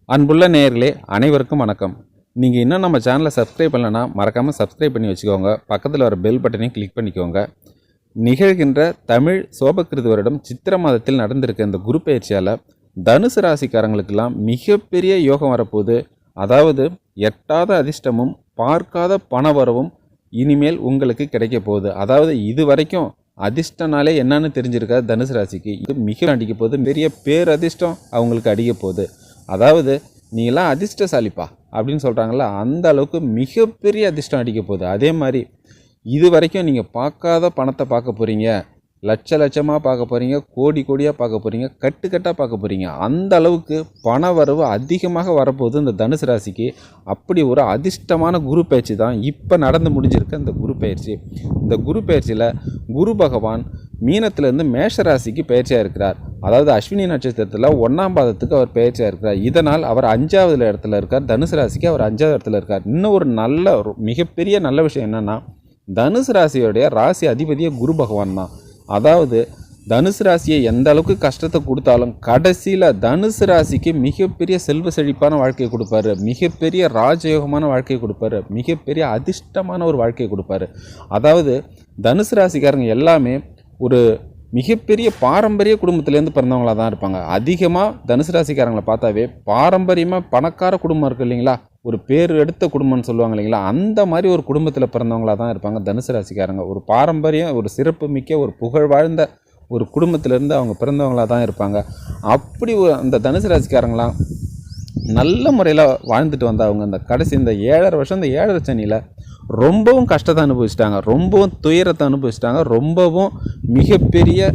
அன்புள்ள நேயர்களே அனைவருக்கும் வணக்கம். நீங்கள் இன்னும் நம்ம சேனலை சப்ஸ்கிரைப் பண்ணலைன்னா மறக்காமல் சப்ஸ்கிரைப் பண்ணி வச்சுக்கோங்க. பக்கத்தில் வர பெல் பட்டனையும் கிளிக் பண்ணிக்கோங்க. நிகழ்கின்ற தமிழ் சோபக்கிருது வருடம் சித்திரை மாதத்தில் நடந்திருக்க இந்த குரு பயிற்சியால் தனுசு ராசிக்காரங்களுக்கெல்லாம் மிகப்பெரிய யோகம் வரப்போகுது. அதாவது எட்டாத அதிர்ஷ்டமும் பார்க்காத பணவரவும் இனிமேல் உங்களுக்கு கிடைக்க போகுது. அதாவது இது வரைக்கும் அதிர்ஷ்டனாலே என்னன்னு தெரிஞ்சிருக்காது தனுசு ராசிக்கு. இது மிக அடிக்க போகுது. பெரிய பேரதிர்ஷ்டம் அவங்களுக்கு அடிக்க போகுது. அதாவது நீங்களாம் அதிர்ஷ்டசாலிப்பா அப்படின்னு சொல்கிறாங்களா, அந்த அளவுக்கு மிகப்பெரிய அதிர்ஷ்டம் அடிக்க போகுது. அதே மாதிரி இது வரைக்கும் நீங்கள் பார்க்காத பணத்தை பார்க்க போகிறீங்க, லட்சமாக பார்க்க போகிறீங்க, கோடி கோடியாக பார்க்க போகிறீங்க, கட்டுக்கட்டாக பார்க்க போகிறீங்க. அந்த அளவுக்கு பண வரவு அதிகமாக வரப்போகுது இந்த தனுசு ராசிக்கு. அப்படி ஒரு அதிர்ஷ்டமான குரு பயிற்சி தான் இப்போ நடந்து முடிஞ்சிருக்க இந்த குரு பயிற்சி. இந்த குரு பயிற்சியில் குரு பகவான் மீனத்திலேருந்து மேஷ ராசிக்கு பயிற்சியாக இருக்கிறார். அதாவது அஸ்வினி நட்சத்திரத்தில் 1ஆம் பாதத்துக்கு அவர் பயிற்சியாக இருக்கிறார். இதனால் அவர் 5வது இடத்துல இருக்கார். தனுசு ராசிக்கு அவர் 5வது இடத்துல இருக்கார். இன்னும் ஒரு மிகப்பெரிய நல்ல விஷயம் என்னென்னா, தனுசு ராசியோடைய ராசி அதிபதியே குரு பகவான் தான். அதாவது தனுசு ராசியை எந்த அளவுக்கு கஷ்டத்தை கொடுத்தாலும் கடைசியில் தனுசு ராசிக்கு மிகப்பெரிய செல்வ செழிப்பான வாழ்க்கையை கொடுப்பாரு, மிகப்பெரிய ராஜயோகமான வாழ்க்கையை கொடுப்பாரு, மிகப்பெரிய அதிர்ஷ்டமான ஒரு வாழ்க்கையை கொடுப்பாரு. அதாவது தனுசு ராசிக்காரங்க எல்லாமே ஒரு மிகப்பெரிய பாரம்பரிய குடும்பத்திலேருந்து பிறந்தவங்களாக தான் இருப்பாங்க. அதிகமாக தனுசு ராசிக்காரங்களை பார்த்தாவே பாரம்பரியமாக பணக்கார குடும்பம் இருக்குது இல்லைங்களா, ஒரு பேர் எடுத்த குடும்பம்னு சொல்லுவாங்க இல்லைங்களா, அந்த மாதிரி ஒரு குடும்பத்தில் பிறந்தவங்களாக தான் இருப்பாங்க தனுசு ராசிக்காரங்க. ஒரு பாரம்பரியம், ஒரு சிறப்பு மிக்க, ஒரு புகழ் வாழ்ந்த ஒரு குடும்பத்திலேருந்து அவங்க பிறந்தவங்களாக தான் இருப்பாங்க. அப்படி அந்த தனுசு ராசிக்காரங்களாம் நல்ல முறையில் வாழ்ந்துட்டு வந்தவங்க இந்த கடைசி இந்த 7.5 வருஷம், இந்த 7.5 சனியில் ரொம்பவும் கஷ்டத்தை அனுபவிச்சிட்டாங்க, ரொம்பவும் துயரத்தை அனுபவிச்சிட்டாங்க, ரொம்பவும் மிகப்பெரிய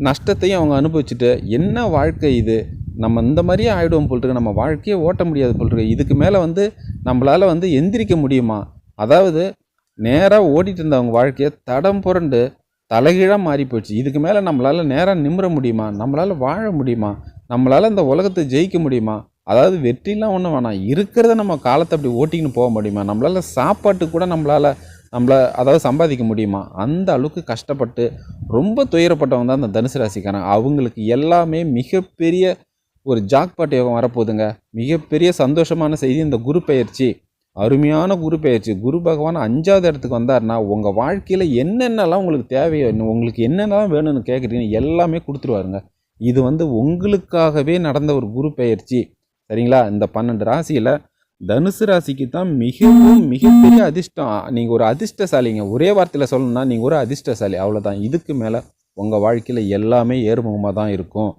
நஷ்டத்தையும் அவங்க அனுபவிச்சுட்டு, என்ன வாழ்க்கை இது, நம்ம இந்த மாதிரியே ஆகிடுவோம் போல்ட்டுருக்கு, நம்ம வாழ்க்கையே ஓட்ட முடியாது போல்ட்டுருக்கு, இதுக்கு மேலே நம்மளால் எந்திரிக்க முடியுமா, அதாவது நேராக ஓடிட்டு இருந்தவங்க வாழ்க்கையை தடம் புரண்டு தலைகீழாக மாறி போச்சு, இதுக்கு மேலே நம்மளால் நேராக நிமிர முடியுமா, நம்மளால் வாழ முடியுமா, நம்மளால் இந்த உலகத்தை ஜெயிக்க முடியுமா, அதாவது வெற்றிலாம் ஒன்றும் வேணாம், இருக்கிறத நம்ம காலத்தை அப்படி ஓட்டிக்கின்னு போக முடியுமா, நம்மளால் சாப்பாட்டு கூட நம்மளை அதாவது சம்பாதிக்க முடியுமா, அந்த அளவுக்கு கஷ்டப்பட்டு ரொம்ப துயரப்பட்டவங்க தான் அந்த தனுசு ராசிக்காரன். அவங்களுக்கு எல்லாமே மிகப்பெரிய ஒரு ஜாக்பாட் யோகம் வரப்போகுதுங்க. மிகப்பெரிய சந்தோஷமான செய்தி இந்த குரு பயிற்சி, அருமையான குரு பயிற்சி. குரு பகவான் 5வது இடத்துக்கு வந்தார்னா உங்கள் வாழ்க்கையில் என்னென்னலாம் உங்களுக்கு தேவையோ, உங்களுக்கு என்னென்னலாம் வேணும்னு கேட்குறீங்க எல்லாமே கொடுத்துருவாருங்க. இது உங்களுக்காகவே நடந்த ஒரு குரு பயிற்சி, சரிங்களா. இந்த 12 ராசியில் தனுசு ராசிக்கு தான் மிகப்பெரிய அதிர்ஷ்டம். நீங்கள் ஒரு அதிர்ஷ்டசாலிங்க. ஒரே வார்த்தையில் சொல்லணும்னா நீங்கள் ஒரு அதிர்ஷ்டசாலி, அவ்வளோதான். இதுக்கு மேலே உங்கள் வாழ்க்கையில் எல்லாமே ஏறுமுகமாக தான் இருக்கும்,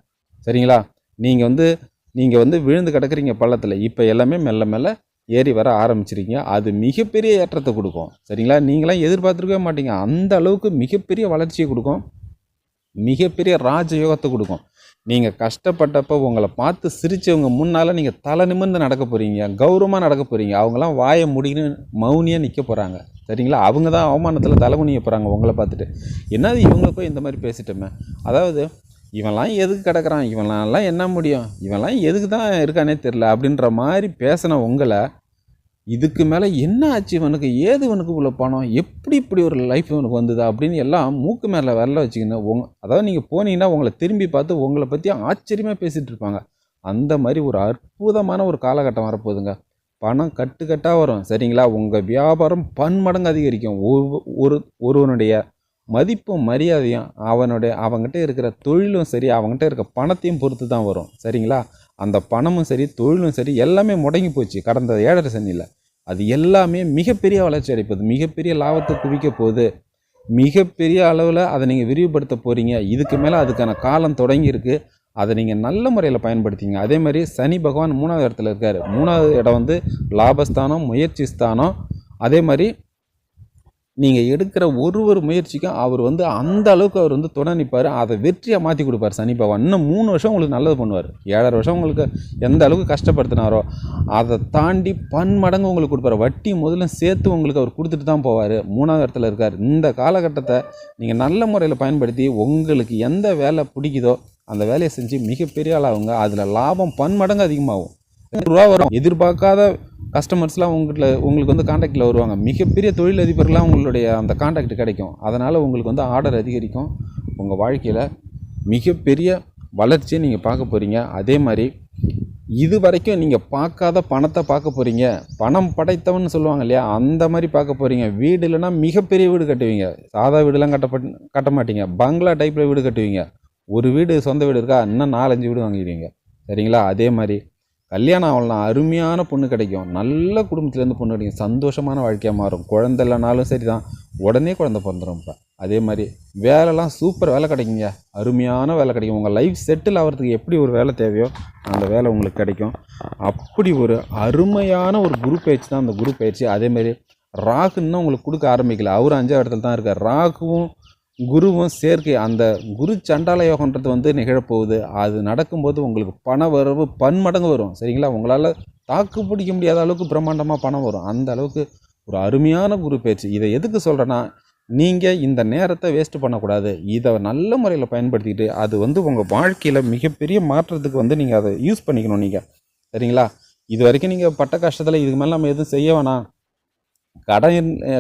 சரிங்களா. நீங்கள் விழுந்து கிடக்குறீங்க பள்ளத்தில், இப்போ எல்லாமே மெல்ல மெல்ல ஏறி வர ஆரம்பிச்சிருக்கீங்க. அது மிகப்பெரிய ஏற்றத்தை கொடுக்கும், சரிங்களா. நீங்களாம் எதிர்பார்த்துருக்கவே மாட்டீங்க, அந்த அளவுக்கு மிகப்பெரிய வளர்ச்சியை கொடுக்கும், மிகப்பெரிய ராஜயோகத்தை கொடுக்கும். நீங்கள் கஷ்டப்பட்டப்போ உங்களை பார்த்து சிரித்தவங்க முன்னால் நீங்கள் தலை நிமிர்ந்து நடக்க போகிறீங்க, கௌரவமாக நடக்க போகிறீங்க. அவங்களாம் வாயை முடின்னு மௌனியாக நிற்க போகிறாங்க, சரிங்களா. அவங்க தான் அவமானத்தில் தலைமுனிய போகிறாங்க உங்களை பார்த்துட்டு. என்னது இவங்களை போய் இந்த மாதிரி பேசிட்டோமே, அதாவது இவன்லாம் எதுக்கு கிடக்கிறான், இவன்லாம் என்ன முடியும், இவன்லாம் எதுக்கு தான் இருக்கானே தெரில அப்படின்ற மாதிரி பேசின உங்களை இதுக்கு மேலே என்ன ஆச்சு இவனுக்கு, ஏது இவனுக்கு உள்ள பணம், எப்படி இப்படி ஒரு லைஃப் இவனுக்கு வந்தது அப்படின்னு எல்லாம் மூக்கு மேலே வரல வச்சுக்கணும். அதாவது நீங்கள் போனீங்கன்னா உங்களை திரும்பி பார்த்து உங்களை பற்றி ஆச்சரியமாக பேசிகிட்டு இருப்பாங்க. அந்த மாதிரி ஒரு அற்புதமான ஒரு காலகட்டம் வரப்போகுதுங்க. பணம் கட்டுக்கட்டாக வரும், சரிங்களா. உங்கள் வியாபாரம் பன்மடங்கு அதிகரிக்கும். ஒருவனுடைய மதிப்பும் மரியாதையும் அவங்ககிட்ட இருக்கிற தொழிலும் சரி, அவங்ககிட்ட இருக்க பணத்தையும் பொறுத்து தான் வரும், சரிங்களா. அந்த பணமும் சரி, தொழிலும் சரி, எல்லாமே முடங்கி போச்சு கடந்த 7.5 சனியில். அது எல்லாமே மிகப்பெரிய வளர்ச்சி அடைப்போகுது, மிகப்பெரிய லாபத்தை குவிக்க போகுது, மிகப்பெரிய அளவில் அதை நீங்கள் விரிவுபடுத்த போகிறீங்க. இதுக்கு மேலே அதுக்கான காலம் தொடங்கியிருக்கு. அதை நீங்கள் நல்ல முறையில் பயன்படுத்திங்க. அதே மாதிரி சனி பகவான் 3வது இடத்துல இருக்கார். 3வது இடம் லாபஸ்தானம், முயற்சி ஸ்தானம். அதே மாதிரி நீங்கள் எடுக்கிற ஒரு முயற்சிக்கும் அவர் அந்த அளவுக்கு அவர் துணை நிற்பார், அதை வெற்றியாக மாற்றி கொடுப்பார் சனி பகவான். இன்னும் 3 வருஷம் உங்களுக்கு நல்லது பண்ணுவார். 7.5 வருஷம் உங்களுக்கு எந்த அளவுக்கு கஷ்டப்படுத்தினாரோ அதை தாண்டி பன்மடங்கு உங்களுக்கு கொடுப்பார். வட்டி முதல்ல சேர்த்து உங்களுக்கு அவர் கொடுத்துட்டு தான் போவார். 3வது இடத்துல இருக்கார். இந்த காலகட்டத்தை நீங்கள் நல்ல முறையில் பயன்படுத்தி உங்களுக்கு எந்த வேலை பிடிக்குதோ அந்த வேலையை செஞ்சு மிகப்பெரிய ஆளாகுங்க. அதில் லாபம் பன்மடங்கு அதிகமாகும். ரூபா வரும். எதிர்பார்க்காத கஸ்டமர்ஸ்லாம் உங்களுக்கு காண்டாக்டில் வருவாங்க. மிகப்பெரிய தொழிலதிபர்கள்லாம் உங்களுடைய அந்த காண்டாக்ட் கிடைக்கும். அதனால் உங்களுக்கு ஆர்டர் அதிகரிக்கும். உங்கள் வாழ்க்கையில் மிகப்பெரிய வளர்ச்சியை நீங்கள் பார்க்க போகிறீங்க. அதே மாதிரி இது வரைக்கும் நீங்கள் பார்க்காத பணத்தை பார்க்க போகிறீங்க. பணம் படைத்தவன்னு சொல்லுவாங்க இல்லையா, அந்த மாதிரி பார்க்க போகிறீங்க. வீடு இல்லைன்னா மிகப்பெரிய வீடு கட்டுவீங்க. சாதா வீடுலாம் கட்ட மாட்டீங்க. பங்களா டைப்பில் வீடு கட்டுவீங்க. ஒரு வீடு சொந்த வீடு இருக்கா, இன்னும் 4, 5 வீடு வாங்கிடுவீங்க. சரிங்களா? அதே மாதிரி கல்யாணம் ஆகலாம், அருமையான பொண்ணு கிடைக்கும். நல்ல குடும்பத்துலேருந்து பொண்ணு கிடைக்கும். சந்தோஷமான வாழ்க்கையாக மாறும். குழந்தை இல்லைனாலும் சரி தான், உடனே குழந்தை பிறந்துடும். இப்போ அதே மாதிரி வேலைலாம் சூப்பர் வேலை கிடைக்குங்க. அருமையான வேலை கிடைக்கும். உங்கள் லைஃப் செட்டில் ஆகிறதுக்கு எப்படி ஒரு வேலை தேவையோ அந்த வேலை உங்களுக்கு கிடைக்கும். அப்படி ஒரு அருமையான ஒரு குரு பயிற்சி தான் அந்த குரு பயிற்சி. அதேமாரி ராகுன்னு உங்களுக்கு கொடுக்க ஆரம்பிக்கல. அவரும் 5ஆவது இடத்துல தான் இருக்கார். ராகுவும் குருவும் சேர்க்கை, அந்த குரு சண்டால யோகன்றது நிகழப்போகுது. அது நடக்கும்போது உங்களுக்கு பண வரவு பன்மடங்கு வரும். சரிங்களா? உங்களால் தாக்கு பிடிக்க முடியாத அளவுக்கு பிரம்மாண்டமாக பணம் வரும். அந்த அளவுக்கு ஒரு அருமையான குரு பயிற்சி. இதை எதுக்கு சொல்கிறேன்னா, நீங்கள் இந்த நேரத்தை வேஸ்ட்டு பண்ணக்கூடாது. இதை நல்ல முறையில் பயன்படுத்திக்கிட்டு அது உங்கள் வாழ்க்கையில் மிகப்பெரிய மாற்றத்துக்கு நீங்கள் அதை யூஸ் பண்ணிக்கணும் நீங்கள். சரிங்களா? இது வரைக்கும் நீங்கள் பட்ட கஷ்டத்தில் இதுக்கு மேலே நம்ம எதுவும் செய்ய வேணாம்,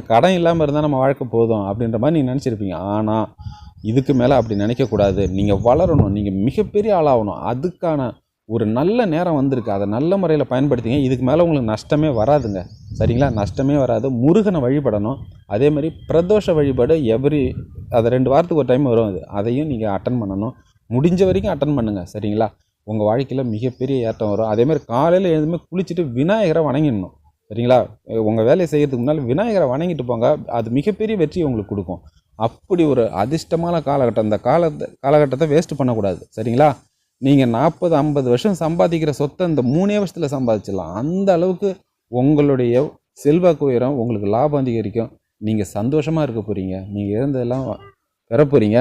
கடன் இல்லாமல் இருந்தால் நம்ம வாழ்க்கை போதும் அப்படின்ற மாதிரி நீங்கள் நினச்சிருப்பீங்க. ஆனால் இதுக்கு மேலே அப்படி நினைக்கக்கூடாது. நீங்கள் வளரணும், நீங்கள் மிகப்பெரிய ஆளாகணும். அதுக்கான ஒரு நல்ல நேரம் வந்திருக்கு. அதை நல்ல முறையில் பயன்படுத்திங்க. இதுக்கு மேலே உங்களுக்கு நஷ்டமே வராதுங்க. சரிங்களா? நஷ்டமே வராது. முருகனை வழிபடணும். அதேமாதிரி பிரதோஷ வழிபாடு அதை 2 வாரத்துக்கு ஒரு டைம் வரும். அதையும் நீங்கள் அட்டன் பண்ணணும். முடிஞ்ச வரைக்கும் அட்டன் பண்ணுங்கள். சரிங்களா? உங்கள் வாழ்க்கையில் மிகப்பெரிய ஏற்றம் வரும். அதேமாதிரி காலையில் எழுதுமே குளிச்சுட்டு விநாயகரை வணங்கிடணும். சரிங்களா? உங்கள் வேலையை செய்கிறதுக்கு முன்னால் விநாயகரை வணங்கிட்டு போங்க. அது மிகப்பெரிய வெற்றியை உங்களுக்கு கொடுக்கும். அப்படி ஒரு அதிர்ஷ்டமான காலகட்டம். இந்த காலகட்டத்தை வேஸ்ட் பண்ணக்கூடாது. சரிங்களா? நீங்கள் 40, 50 வருஷம் சம்பாதிக்கிற சொத்தை இந்த 3 வருஷத்தில் சம்பாதிச்சிடலாம். அந்த அளவுக்கு உங்களுடைய செல்வாக்கு உயரம், உங்களுக்கு லாபம் அதிகரிக்கும். நீங்கள் சந்தோஷமாக இருக்க போகிறீங்க. நீங்கள் இழந்ததெல்லாம் பெற போகிறீங்க.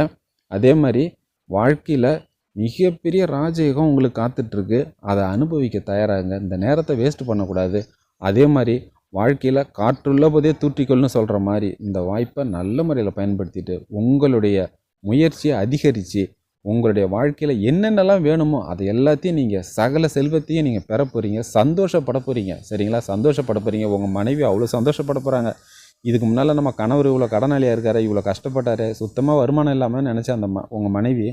அதே மாதிரி வாழ்க்கையில் மிகப்பெரிய ராஜயோகம் உங்களுக்கு காத்துட்ருக்கு. அதை அனுபவிக்க தயாராகுங்க. இந்த நேரத்தை வேஸ்ட் பண்ணக்கூடாது. அதே மாதிரி வாழ்க்கையில் காற்றுள்ள போதே தூற்றிக்கொள்னு சொல்கிற மாதிரி இந்த வாய்ப்பை நல்ல முறையில் பயன்படுத்திட்டு உங்களுடைய முயற்சியை அதிகரித்து உங்களுடைய வாழ்க்கையில் என்னென்னலாம் வேணுமோ அதை எல்லாத்தையும் நீங்கள் சகல செல்வத்தையும் நீங்கள் பெற போகிறீங்க. சந்தோஷப்பட போகிறீங்க. சரிங்களா? சந்தோஷப்பட போகிறீங்க. உங்கள் மனைவி அவ்வளோ சந்தோஷப்பட போகிறாங்க. இதுக்கு முன்னால் நம்ம கணவர் இவ்வளோ கடனாளியாக இருக்காரு, இவ்வளோ கஷ்டப்பட்டார், சுத்தமாக வருமானம் இல்லாமல் நினச்ச உங்கள் மனைவி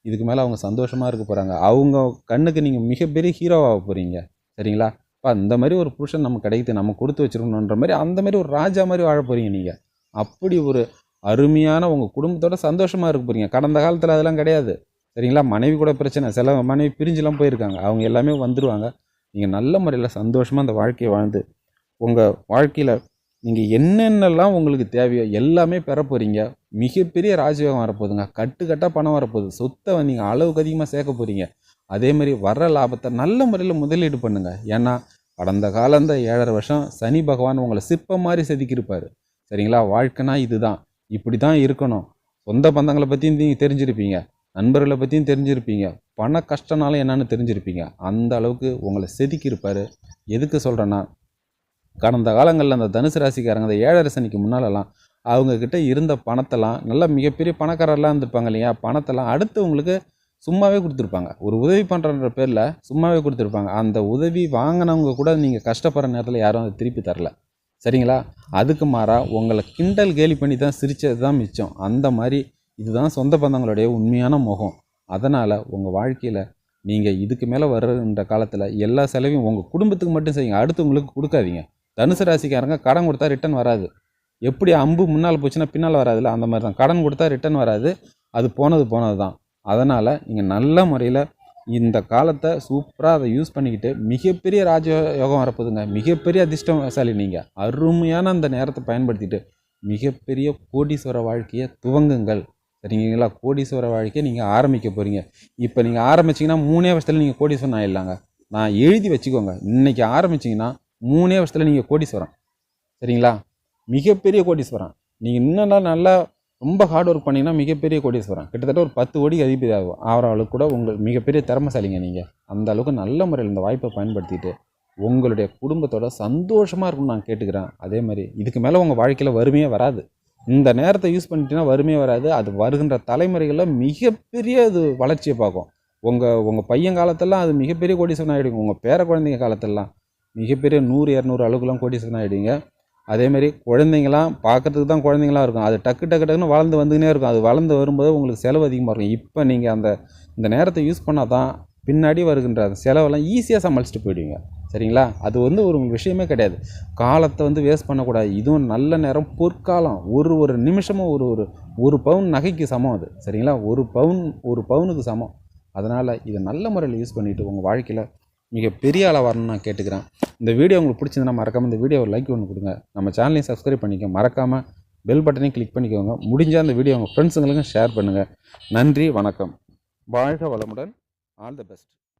இதுக்கு மேலே அவங்க சந்தோஷமாக இருக்க போகிறாங்க. அவங்க கண்ணுக்கு நீங்கள் மிகப்பெரிய ஹீரோவாக போகிறீங்க. சரிங்களா? அந்த மாதிரி ஒரு புருஷன் நமக்கு கிடைக்குது, நம்ம கொடுத்து வச்சுருக்கணுன்ற மாதிரி அந்த மாதிரி ஒரு ராஜா மாதிரி வாழ போகிறீங்க நீங்கள். அப்படி ஒரு அருமையான உங்கள் குடும்பத்தோட சந்தோஷமாக இருக்க போகிறீங்க. கடந்த காலத்தில் அதெல்லாம் கிடையாது. சரிங்களா? மனைவி கூட பிரச்சனை, சில மனைவி பிரிஞ்சுலாம் போயிருக்காங்க. அவங்க எல்லாமே வந்துடுவாங்க. நீங்கள் நல்ல முறையில் சந்தோஷமாக அந்த வாழ்க்கையை வாழ்ந்து உங்கள் வாழ்க்கையில் நீங்கள் என்னென்னலாம் உங்களுக்கு தேவையோ எல்லாமே பெற போகிறீங்க. மிகப்பெரிய ராஜயோகம் வரப்போகுதுங்க. கட்டுக்கட்டாக பணம் வரப்போகுது. சொத்தை நீங்கள் அளவுக்கு அதிகமாக சேர்க்க போகிறீங்க. அதேமாதிரி வர்ற லாபத்தை நல்ல முறையில் முதலீடு பண்ணுங்கள். ஏன்னா கடந்த காலம் இந்த 7.5 வருஷம் சனி பகவான் உங்களை சிற்பம் மாதிரி செதுக்கியிருப்பார். சரிங்களா? வாழ்க்கைனா இதுதான், இப்படி தான் இருக்கணும். சொந்த பந்தங்களை பற்றியும் நீங்கள் தெரிஞ்சிருப்பீங்க, நண்பர்களை பற்றியும் தெரிஞ்சிருப்பீங்க, பண கஷ்டனாலும் என்னன்னு தெரிஞ்சிருப்பீங்க. அந்த அளவுக்கு உங்களை செதுக்கியிருப்பார். எதுக்கு சொல்கிறேன்னா, கடந்த காலங்களில் அந்த தனுசு ராசிக்காரங்க அந்த 7.5 சனிக்கு முன்னாலெல்லாம் அவங்கக்கிட்ட இருந்த பணத்தெல்லாம், நல்லா மிகப்பெரிய பணக்காரர்லாம் இருந்திருப்பாங்க இல்லையா, பணத்தெல்லாம் அடுத்தவங்களுக்கு சும்மாவே கொடுத்துருப்பாங்க. ஒரு உதவி பண்ணுறன்ற பேரில் சும்மாவே கொடுத்துருப்பாங்க. அந்த உதவி வாங்கினவங்க கூட நீங்கள் கஷ்டப்படுற நேரத்தில் யாரும் அதை திருப்பி தரல. சரிங்களா? அதுக்கு மாறாக உங்களை கிண்டல் கேலி பண்ணி தான் சிரித்தது தான் மிச்சம். அந்த மாதிரி இதுதான் சொந்த பந்தங்களுடைய உண்மையான முகம். அதனால் உங்கள் வாழ்க்கையில் நீங்கள் இதுக்கு மேலே வர்றன்ற காலத்தில் எல்லா செலவையும் உங்கள் குடும்பத்துக்கு மட்டும் செய்யுங்க. அடுத்தவங்களுக்கு கொடுக்காதீங்க. தனுசு ராசிக்காரங்க கடன் கொடுத்தா ரிட்டன் வராது. எப்படி அம்பு முன்னால் போச்சுன்னா பின்னால் வராதுல்ல, அந்த மாதிரி தான். கடன் கொடுத்தா ரிட்டன் வராது. அது போனது தான். அதனால் நீங்கள் நல்ல முறையில் இந்த காலத்தை சூப்பராக அதை யூஸ் பண்ணிக்கிட்டு மிகப்பெரிய ராஜயோகம் வரப்போதுங்க. மிகப்பெரிய அதிர்ஷ்டசாலி நீங்கள். அருமையான அந்த நேரத்தை பயன்படுத்திட்டு மிகப்பெரிய கோடீஸ்வர வாழ்க்கையை துவங்குங்கள். சரிங்களா? கோடீஸ்வர வாழ்க்கையை நீங்கள் ஆரம்பிக்க போகிறீங்க. இப்போ நீங்கள் ஆரம்பிச்சிங்கன்னா 3 வருஷத்தில் நீங்கள் கோடீஸ்வரன் ஆகிடலாங்க. நான் எழுதி வச்சுக்கோங்க. இன்றைக்கி ஆரம்பிச்சிங்கன்னா 3 வருஷத்தில் நீங்கள் கோடீஸ்வரன். சரிங்களா? மிகப்பெரிய கோடீஸ்வரன். நீங்கள் இன்னும் நல்லா ரொம்ப ஹார்ட் ஒர்க் பண்ணிங்கன்னா மிகப்பெரிய கோடீஸ்வரன். கிட்டத்தட்ட ஒரு 10 கோடிக்கு அதிபதி ஆகிற அளவுக்கு கூட உங்கள் மிகப்பெரிய திறமைசாலிங்க நீங்கள். அந்த அளவுக்கு நல்ல முறையில் இந்த வாய்ப்பை பயன்படுத்திட்டு உங்களுடைய குடும்பத்தோட சந்தோஷமாக இருக்கும்னு நான் கேட்டுக்கிறேன். அதே மாதிரி இதுக்கு மேலே உங்கள் வாழ்க்கையில் வறுமையே வராது. இந்த நேரத்தை யூஸ் பண்ணிட்டீங்கன்னா வறுமையே வராது. அது வருகின்ற தலைமுறைகளில் மிகப்பெரிய அது வளர்ச்சியை பார்க்கும். உங்கள் பையன் காலத்தெல்லாம் அது மிகப்பெரிய கோடீஸ்வரன் ஆகிடுங்க. உங்கள் பேர குழந்தைங்க காலத்தெல்லாம் மிகப்பெரிய 100, 200 அளவுக்குலாம் கோடீஸ்வரன் ஆகிடுங்க. அதேமாரி குழந்தைங்களாம் பார்க்குறதுக்கு தான் குழந்தைங்களாம் இருக்கும். அது டக்குன்னு வளர்ந்து வந்துக்கினே இருக்கும். அது வளர்ந்து வரும்போது உங்களுக்கு செலவு அதிகமாக இருக்கும். இப்போ நீங்கள் இந்த நேரத்தை யூஸ் பண்ணால் தான் பின்னாடி வருகின்ற அந்த செலவெல்லாம் ஈஸியாக சமாளிச்சுட்டு போயிடுவீங்க. சரிங்களா? அது வந்து ஒரு விஷயமே கிடையாது. காலத்தை வந்து வேஸ்ட் பண்ணக்கூடாது. இதுவும் நல்ல நேரம், பொற்காலம். ஒரு நிமிஷமும் ஒரு பவுன் நகைக்கு சமம் அது. சரிங்களா? ஒரு பவுனுக்கு சமம். அதனால் இதை நல்ல முறையில் யூஸ் பண்ணிவிட்டு உங்கள் வாழ்க்கையில் மிக பெரிய ஆளாக வரணும்னு நான் கேட்டுக்கிறேன். இந்த வீடியோ உங்களுக்கு பிடிச்சிருந்தா மறக்காமல் இந்த வீடியோவை லைக் ஒன்று கொடுங்க. நம்ம சேனலையும் சப்ஸ்கிரைப் பண்ணிக்க மறக்காமல் பெல் பட்டனையும் கிளிக் பண்ணிக்கோங்க. முடிஞ்சால் அந்த வீடியோ உங்கள் ஃப்ரெண்ட்ஸுங்களுக்கும் ஷேர் பண்ணுங்கள். நன்றி, வணக்கம். வாழ்க வளமுடன். All the best.